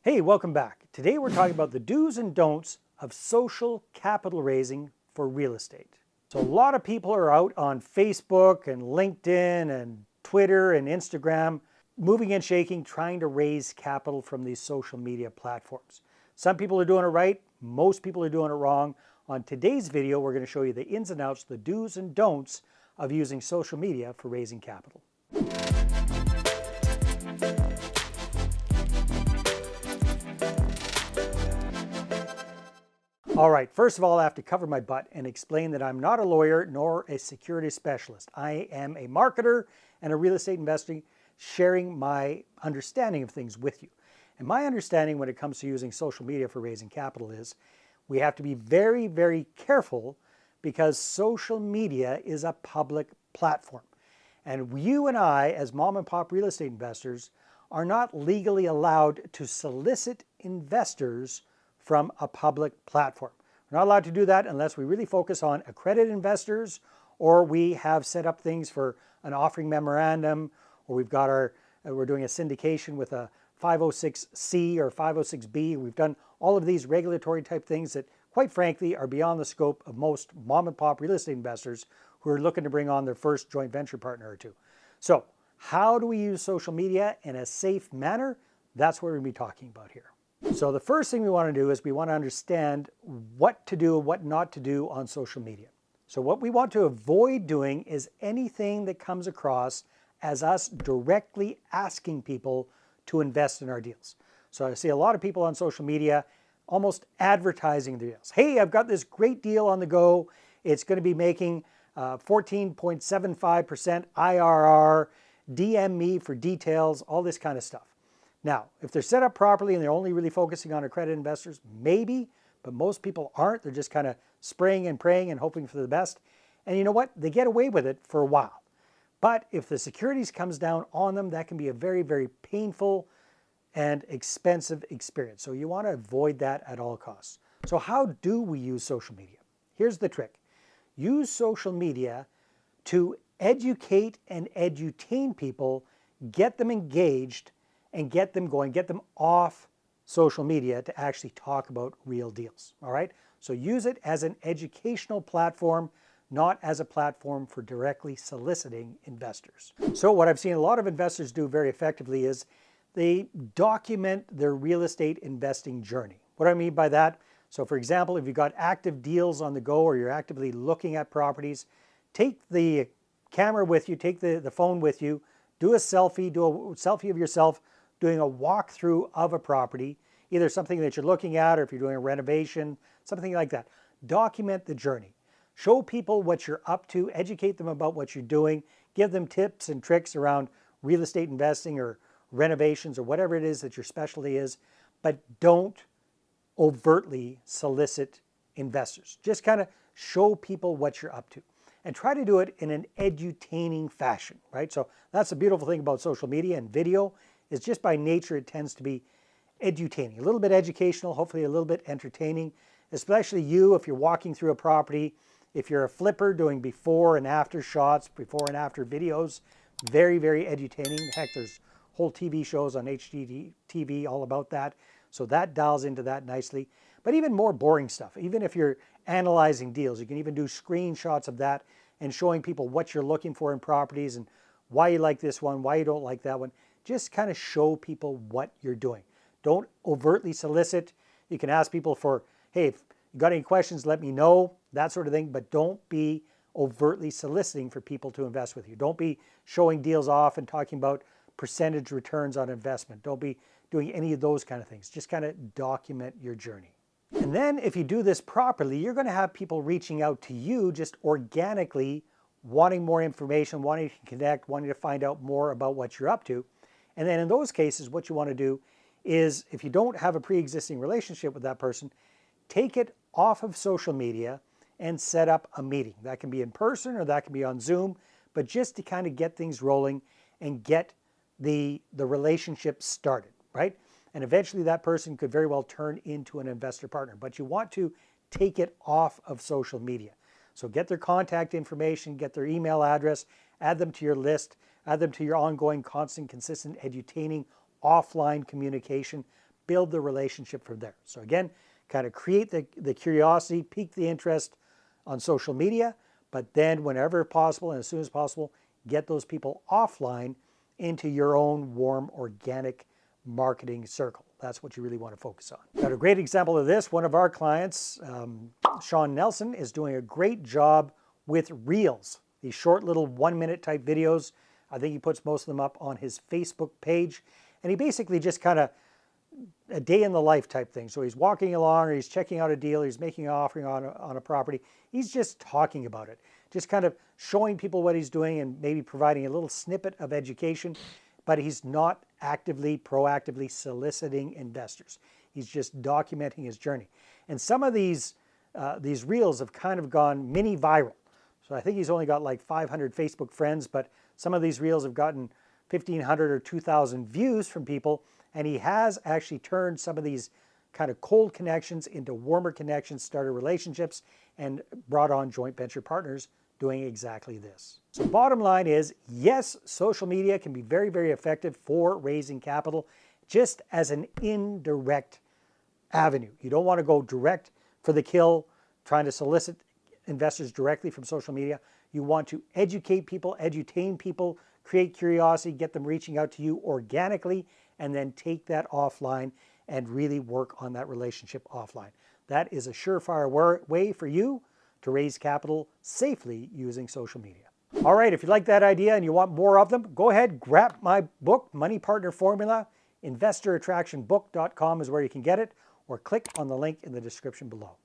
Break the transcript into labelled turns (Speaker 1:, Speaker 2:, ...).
Speaker 1: Hey, welcome back. Today we're talking about the do's and don'ts of social capital raising for real estate. So a lot of people are out on Facebook and LinkedIn and Twitter and Instagram, moving and shaking, trying to raise capital from these social media platforms. Some people are doing it right, most people are doing it wrong. On today's video, we're going to show you the ins and outs, the do's and don'ts of using social media for raising capital. All right, first of all, I have to cover my butt and explain that I'm not a lawyer nor a security specialist. I am a marketer and a real estate investor sharing my understanding of things with you. And my understanding when it comes to using social media for raising capital is we have to be very, very careful because social media is a public platform. And you and I, as mom and pop real estate investors, are not legally allowed to solicit investors from a public platform. We're not allowed to do that unless we really focus on accredited investors, or we have set up things for an offering memorandum, or we're doing a syndication with a 506C or 506B. We've done all of these regulatory type things that, quite frankly, are beyond the scope of most mom and pop real estate investors who are looking to bring on their first joint venture partner or two. So how do we use social media in a safe manner? That's what we're going to be talking about here. So the first thing we want to do is we want to understand what to do and what not to do on social media. So what we want to avoid doing is anything that comes across as us directly asking people to invest in our deals. So I see a lot of people on social media almost advertising their deals. Hey, I've got this great deal on the go. It's going to be making 14.75% IRR. DM me for details, all this kind of stuff. Now, if they're set up properly and they're only really focusing on accredited investors, maybe, but most people aren't. They're just kind of spraying and praying and hoping for the best. And you know what? They get away with it for a while. But if the securities comes down on them, that can be a very, very painful and expensive experience. So you want to avoid that at all costs. So how do we use social media? Here's the trick. Use social media to educate and edutain people, get them engaged, and get them going, get them off social media to actually talk about real deals, all right? So use it as an educational platform, not as a platform for directly soliciting investors. So what I've seen a lot of investors do very effectively is they document their real estate investing journey. What do I mean by that? So for example, if you've got active deals on the go or you're actively looking at properties, take the camera with you, take the phone with you, do a selfie of yourself doing a walkthrough of a property, either something that you're looking at or if you're doing a renovation, something like that. Document the journey. Show people what you're up to, educate them about what you're doing, give them tips and tricks around real estate investing or renovations or whatever it is that your specialty is, but don't overtly solicit investors. Just kind of show people what you're up to and try to do it in an edutaining fashion, right? So that's the beautiful thing about social media and video. Is just by nature it tends to be edutaining, a little bit educational, hopefully a little bit entertaining, especially you if you're walking through a property, if you're a flipper doing before and after shots, before and after videos, very, very edutaining. Heck, there's whole TV shows on HGTV all about that, so that dials into that nicely. But even more boring stuff, even if you're analyzing deals, you can even do screenshots of that and showing people what you're looking for in properties and why you like this one, why you don't like that one. Just kind of show people what you're doing. Don't overtly solicit. You can ask people for, hey, if you got any questions, let me know, that sort of thing, but don't be overtly soliciting for people to invest with you. Don't be showing deals off and talking about percentage returns on investment. Don't be doing any of those kind of things. Just kind of document your journey. And then if you do this properly, you're going to have people reaching out to you just organically, wanting more information, wanting to connect, wanting to find out more about what you're up to. And then in those cases, what you want to do is, if you don't have a pre-existing relationship with that person, take it off of social media and set up a meeting. That can be in person or that can be on Zoom, but just to kind of get things rolling and get the relationship started, right? And eventually that person could very well turn into an investor partner, but you want to take it off of social media. So get their contact information, get their email address, add them to your list, add them to your ongoing, constant, consistent, edutaining, offline communication, build the relationship from there. So again, kind of create the curiosity, pique the interest on social media, but then whenever possible and as soon as possible, get those people offline into your own warm, organic marketing circle. That's what you really want to focus on. Got a great example of this. One of our clients, Sean Nelson, is doing a great job with Reels, these short little 1-minute type videos. I think he puts most of them up on his Facebook page. And he basically just kind of a day in the life type thing. So he's walking along or he's checking out a deal, he's making an offering on a property. He's just talking about it, just kind of showing people what he's doing and maybe providing a little snippet of education, but he's not actively, proactively soliciting investors. He's just documenting his journey. And some of these reels have kind of gone mini viral. So I think he's only got like 500 Facebook friends, but some of these reels have gotten 1,500 or 2,000 views from people. And he has actually turned some of these kind of cold connections into warmer connections, started relationships, and brought on joint venture partners doing exactly this. So bottom line is, yes, social media can be very, very effective for raising capital, just as an indirect avenue. You don't want to go direct for the kill, trying to solicit investors directly from social media. You want to educate people, edutain people, create curiosity, get them reaching out to you organically, and then take that offline and really work on that relationship offline. That is a surefire way for you to raise capital safely using social media. All right, if you like that idea and you want more of them, go ahead, grab my book, Money Partner Formula. InvestorAttractionBook.com is where you can get it, or click on the link in the description below.